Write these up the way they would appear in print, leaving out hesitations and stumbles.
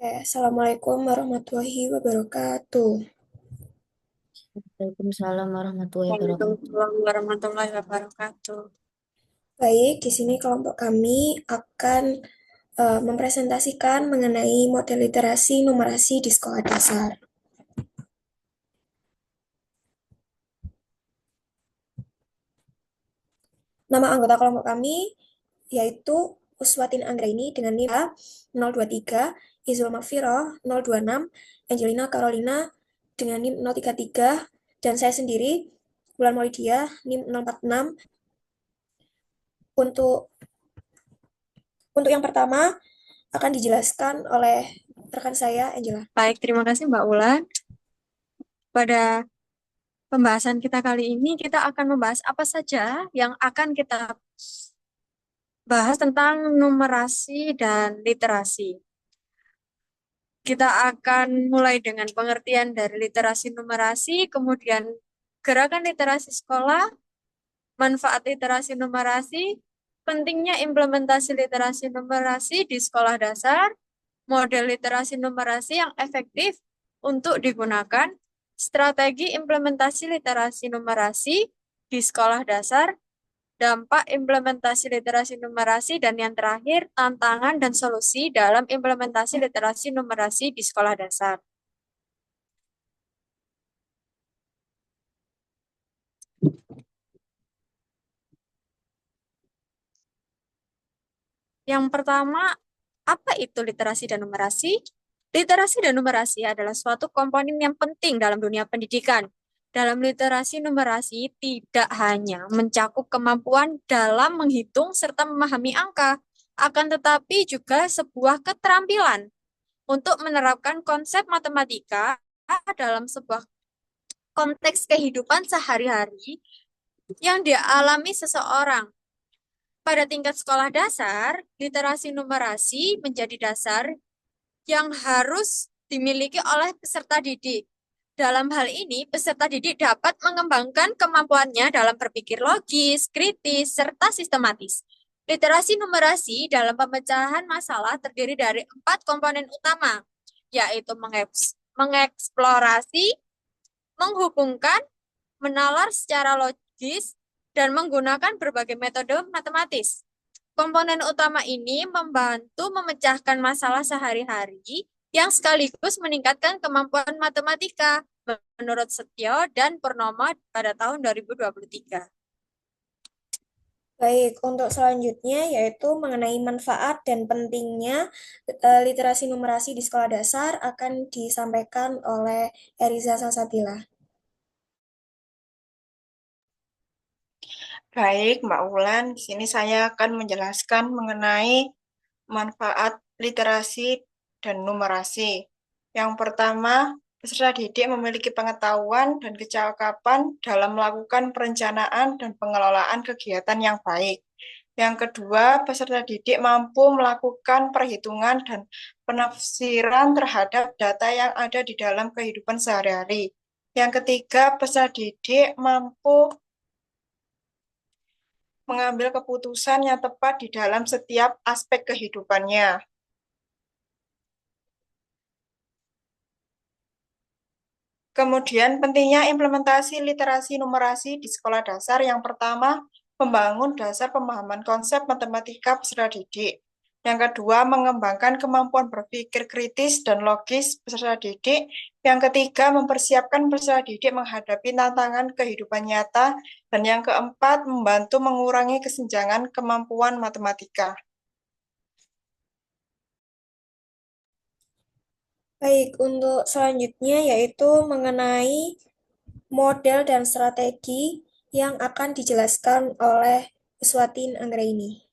Oke, Assalamualaikum warahmatullahi wabarakatuh. Waalaikumsalam warahmatullahi wabarakatuh. Waalaikumsalam warahmatullahi wabarakatuh. Baik, di sini kelompok kami akan mempresentasikan mengenai model literasi numerasi di sekolah dasar. Nama anggota kelompok kami yaitu Uswatin Anggraini dengan NIM 023, Izul Mafiro 026, Angelina Carolina dengan NIM 033, dan saya sendiri, Bulan Maulidia, NIM 046. Untuk untuk yang pertama akan dijelaskan oleh rekan saya, Angela. Baik, terima kasih Mbak Ulan. Pada pembahasan kita kali ini, kita akan membahas apa saja yang akan kita bahas tentang numerasi dan literasi. Kita akan mulai dengan pengertian dari literasi numerasi, kemudian gerakan literasi sekolah, manfaat literasi numerasi, pentingnya implementasi literasi numerasi di sekolah dasar, model literasi numerasi yang efektif untuk digunakan, strategi implementasi literasi numerasi di sekolah dasar, dampak implementasi literasi numerasi, dan yang terakhir, tantangan dan solusi dalam implementasi literasi numerasi di sekolah dasar. Yang pertama, apa itu literasi dan numerasi? Literasi dan numerasi adalah suatu komponen yang penting dalam dunia pendidikan. Dalam literasi numerasi tidak hanya mencakup kemampuan dalam menghitung serta memahami angka, akan tetapi juga sebuah keterampilan untuk menerapkan konsep matematika dalam sebuah konteks kehidupan sehari-hari yang dialami seseorang. Pada tingkat sekolah dasar, literasi numerasi menjadi dasar yang harus dimiliki oleh peserta didik. Dalam hal ini, peserta didik dapat mengembangkan kemampuannya dalam berpikir logis, kritis, serta sistematis. Literasi numerasi dalam pemecahan masalah terdiri dari 4 komponen utama, yaitu mengeksplorasi, menghubungkan, menalar secara logis, dan menggunakan berbagai metode matematis. Komponen utama ini membantu memecahkan masalah sehari-hari yang sekaligus meningkatkan kemampuan matematika menurut Setio dan Purnomo pada tahun 2023. Baik, untuk selanjutnya yaitu mengenai manfaat dan pentingnya literasi numerasi di sekolah dasar akan disampaikan oleh Eriza Salsabila. Baik, Mbak Wulan, di sini saya akan menjelaskan mengenai manfaat literasi dan numerasi. Yang pertama, peserta didik memiliki pengetahuan dan kecakapan dalam melakukan perencanaan dan pengelolaan kegiatan yang baik. Yang kedua, peserta didik mampu melakukan perhitungan dan penafsiran terhadap data yang ada di dalam kehidupan sehari-hari. Yang ketiga, peserta didik mampu mengambil keputusan yang tepat di dalam setiap aspek kehidupannya. Kemudian pentingnya implementasi literasi numerasi di sekolah dasar. Yang pertama, membangun dasar pemahaman konsep matematika peserta didik. Yang kedua, mengembangkan kemampuan berpikir kritis dan logis peserta didik. Yang ketiga, mempersiapkan peserta didik menghadapi tantangan kehidupan nyata. Dan yang keempat, membantu mengurangi kesenjangan kemampuan matematika. Baik, untuk selanjutnya yaitu mengenai model dan strategi yang akan dijelaskan oleh Uswatin Anggraini.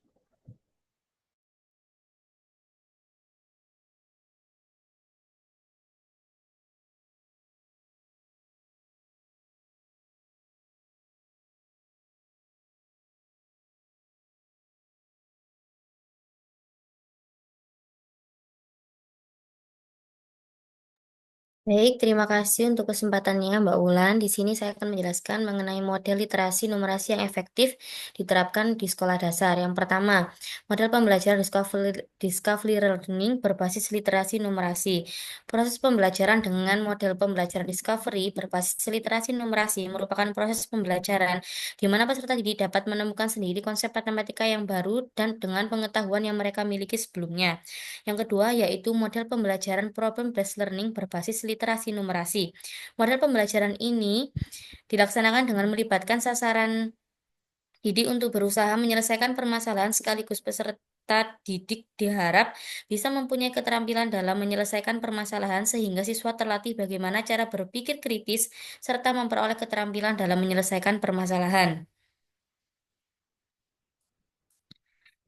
Baik, terima kasih untuk kesempatannya, Mbak Ulan. Di sini saya akan menjelaskan mengenai model literasi numerasi yang efektif diterapkan di sekolah dasar. Yang pertama, model pembelajaran discovery learning berbasis literasi numerasi. Proses pembelajaran dengan model pembelajaran discovery berbasis literasi numerasi merupakan proses pembelajaran di mana peserta didik dapat menemukan sendiri konsep matematika yang baru dan dengan pengetahuan yang mereka miliki sebelumnya. Yang kedua yaitu model pembelajaran problem-based learning berbasis literasi numerasi. Model pembelajaran ini dilaksanakan dengan melibatkan sasaran didik untuk berusaha menyelesaikan permasalahan sekaligus peserta didik diharap bisa mempunyai keterampilan dalam menyelesaikan permasalahan sehingga siswa terlatih bagaimana cara berpikir kritis serta memperoleh keterampilan dalam menyelesaikan permasalahan.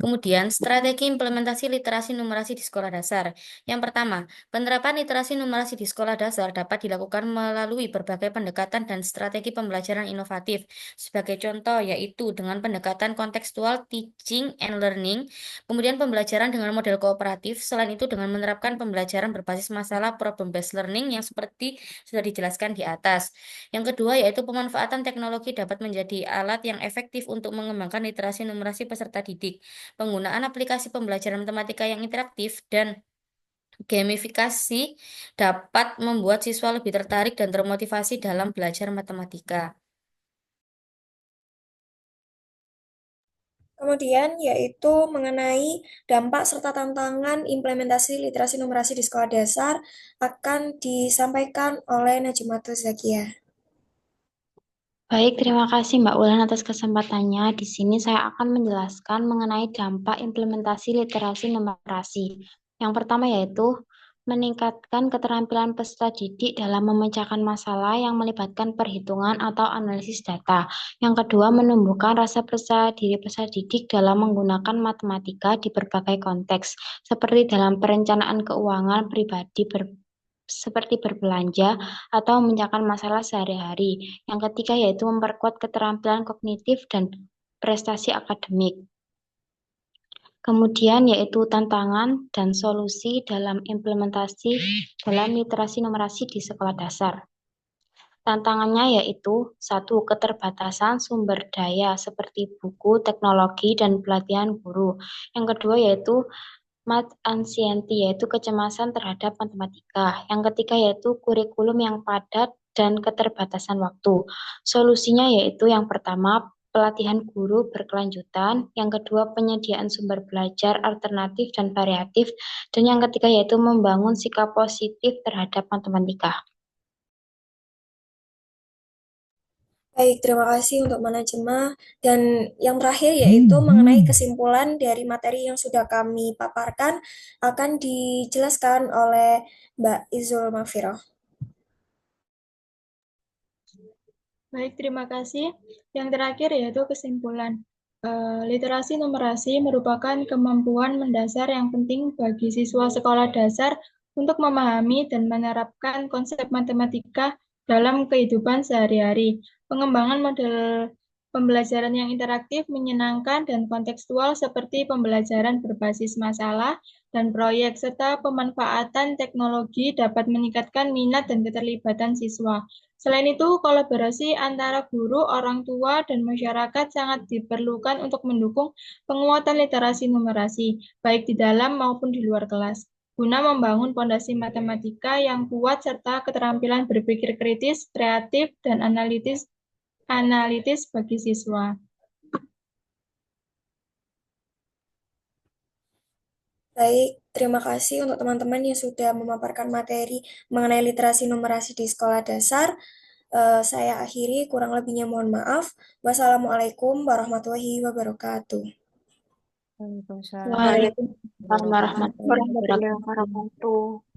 Kemudian, strategi implementasi literasi numerasi di sekolah dasar. Yang pertama, penerapan literasi numerasi di sekolah dasar dapat dilakukan melalui berbagai pendekatan dan strategi pembelajaran inovatif. Sebagai contoh, yaitu dengan pendekatan kontekstual teaching and learning, kemudian pembelajaran dengan model kooperatif, selain itu dengan menerapkan pembelajaran berbasis masalah problem-based learning yang seperti sudah dijelaskan di atas. Yang kedua, yaitu pemanfaatan teknologi dapat menjadi alat yang efektif untuk mengembangkan literasi numerasi peserta didik. Penggunaan aplikasi pembelajaran matematika yang interaktif dan gamifikasi dapat membuat siswa lebih tertarik dan termotivasi dalam belajar matematika. Kemudian yaitu mengenai dampak serta tantangan implementasi literasi numerasi di sekolah dasar akan disampaikan oleh Najmatul Zakia. Baik, terima kasih Mbak Ulan atas kesempatannya. Di sini saya akan menjelaskan mengenai dampak implementasi literasi numerasi. Yang pertama yaitu meningkatkan keterampilan peserta didik dalam memecahkan masalah yang melibatkan perhitungan atau analisis data. Yang kedua, menumbuhkan rasa percaya diri peserta didik dalam menggunakan matematika di berbagai konteks, seperti dalam perencanaan keuangan pribadi seperti berbelanja atau memecahkan masalah sehari-hari. Yang ketiga yaitu memperkuat keterampilan kognitif dan prestasi akademik. Kemudian yaitu tantangan dan solusi dalam implementasi dalam literasi numerasi di sekolah dasar. Tantangannya yaitu satu, keterbatasan sumber daya seperti buku, teknologi, dan pelatihan guru. Yang kedua yaitu math anxiety, yaitu kecemasan terhadap matematika. Yang ketiga yaitu kurikulum yang padat dan keterbatasan waktu. Solusinya yaitu yang pertama, pelatihan guru berkelanjutan, yang kedua penyediaan sumber belajar alternatif dan variatif, dan yang ketiga yaitu membangun sikap positif terhadap matematika. Baik, terima kasih untuk manajemen. Dan yang terakhir yaitu mengenai kesimpulan dari materi yang sudah kami paparkan akan dijelaskan oleh Mbak Izul Mafiroh. Baik, terima kasih. Yang terakhir yaitu kesimpulan. Literasi numerasi merupakan kemampuan mendasar yang penting bagi siswa sekolah dasar untuk memahami dan menerapkan konsep matematika dalam kehidupan sehari-hari. Pengembangan model pembelajaran yang interaktif, menyenangkan, dan kontekstual seperti pembelajaran berbasis masalah dan proyek, serta pemanfaatan teknologi dapat meningkatkan minat dan keterlibatan siswa. Selain itu, kolaborasi antara guru, orang tua, dan masyarakat sangat diperlukan untuk mendukung penguatan literasi numerasi, baik di dalam maupun di luar kelas, guna membangun fondasi matematika yang kuat serta keterampilan berpikir kritis, kreatif, dan analitis bagi siswa. Baik, terima kasih untuk teman-teman yang sudah memaparkan materi mengenai literasi numerasi di sekolah dasar. Saya akhiri, kurang lebihnya mohon maaf. Wassalamualaikum warahmatullahi wabarakatuh. Waalaikumsalam Waalaikumsalam warahmatullahi wabarakatuh. Warahmatullahi wabarakatuh.